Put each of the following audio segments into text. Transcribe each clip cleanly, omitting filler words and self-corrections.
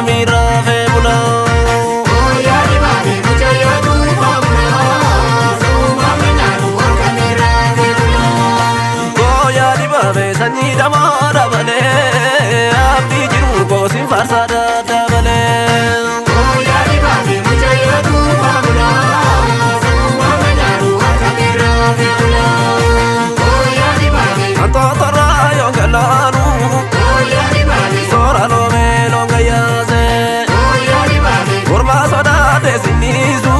kamira febula. Goya di babi mucaya tu fabula. Suma menyaru kamira febula. Goya di babe sanyi damara bale. Abdi jiru kosim farsa da bale. Goya di babi mucaya tu fabula. Suma menyaru kamira febula. Goya di babi. Anto tarayo galanu. Goya di babi. Sora lo melo gayaze. Goya di babi. Kurma soda de sinizu.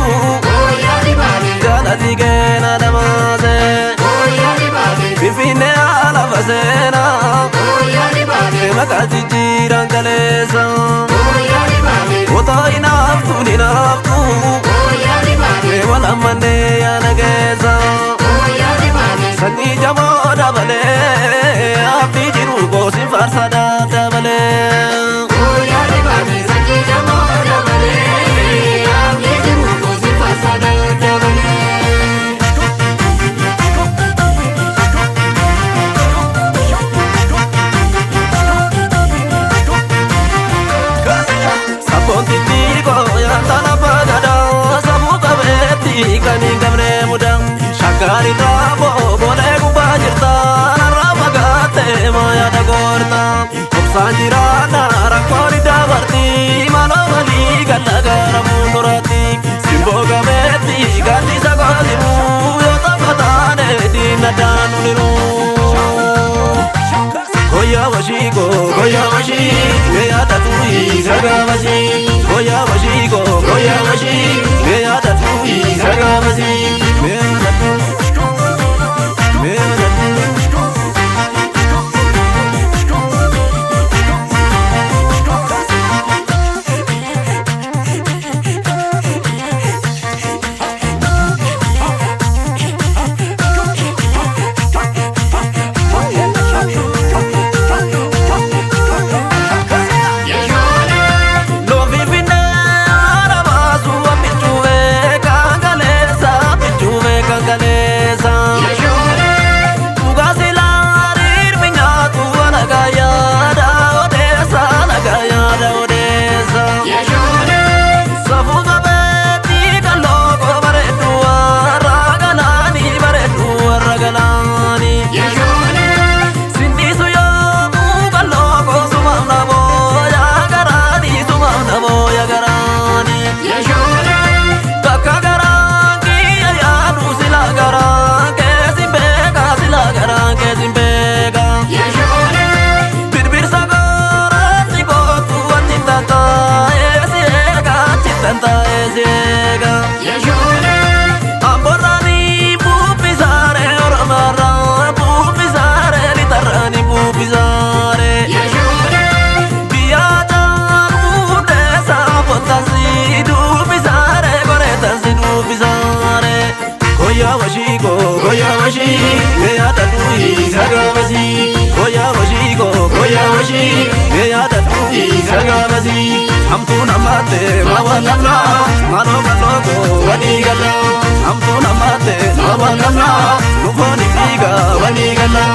Goya di babi. Jala digena damaze. Goya di babi. Bifine ala fasena. Goya di babi. Makati jiran kalesa. Goya di babi. Ota inaftu ninaftu. Goya di babi. Wala mane ya nageza. Goya di babi. Sanyi jamada bale. Abdi jiru kosim farsa da bale. Goya di babi. Sanji jamoda bale. Abdi jiru kosim farsa da bale. Sabonti tiko yang tanah pagada. Sabu kabeti kani gamre mudang. Shakari rabo boleh gubah jirta. Narama gate maya da gorta. Sanjirana rakori dabarti. Malo mali ganda garamu turati. Simbo kabeti ganti sakalimu. Yota matane dinadanu liru. Goya washiko, goya washi, geya tatui sagavasi. Goya washiko, goya washi, geya tatui sagavasi. Lo vivine arabazu apichuve kangalesa, apichuve kangalesa. Tugasilarir minyatu anagayada odesa, anagayada odesa. Safuga beti kaloko baredua ragalani, baredua ragalani. Sindisu yomu kaloko sumamnamo yagarani, sumamnamo yagarani. Takka garangi ayanu sila garang kesimbega, sila garang kesimbega. Bir sagara sikotu antintanta esiega, antintanta esiega. Amborani pupisare oramara, pupisare ritarani pupisare. Biadanu desa pontasi dupisare, koretasi dupisare. Goya washiko, goya washi, geya tatui sagavasi. Goya washiko, goya washi, geya tatui sagavasi. Hamtu namate mawanamna, mano kaloko wanigala. Hamtu namate mawanamna, nufoni piga wanigala.